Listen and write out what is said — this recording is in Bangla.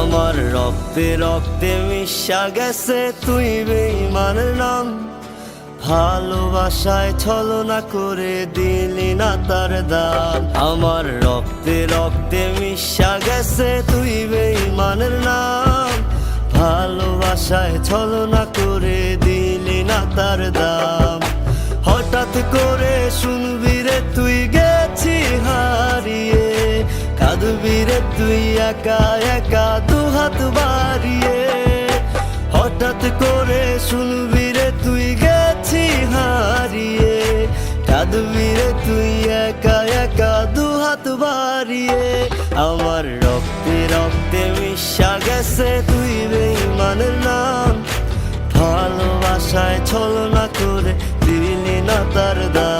আমার রক্তে রক্তে মিশা গেছে তুই বেঈমানের নাম। ভালোবাসায় ছলনা করে দিলি না তার দাম। আমার রক্তে রক্তে মিশা গেছে তুই বেঈমানের নাম। ভালোবাসায় ছলনা করে দিলি না তার দাম। হঠাৎ করে শুনবি রে তুই গেছি হারিয়ে, কাঁদবি রে তুই একা একা দুহাত বাড়িয়ে। হঠাৎ করে শুনবি রে তুই গেছি হারিয়ে, কাঁদবি রে তুই একা একা দুহাত বাড়িয়ে। আমার রক্তে রক্তে মিশা গেছে তুই বেঈমানের নাম। ভালোবাসায় ছলনা করে দিলি না তার দাম।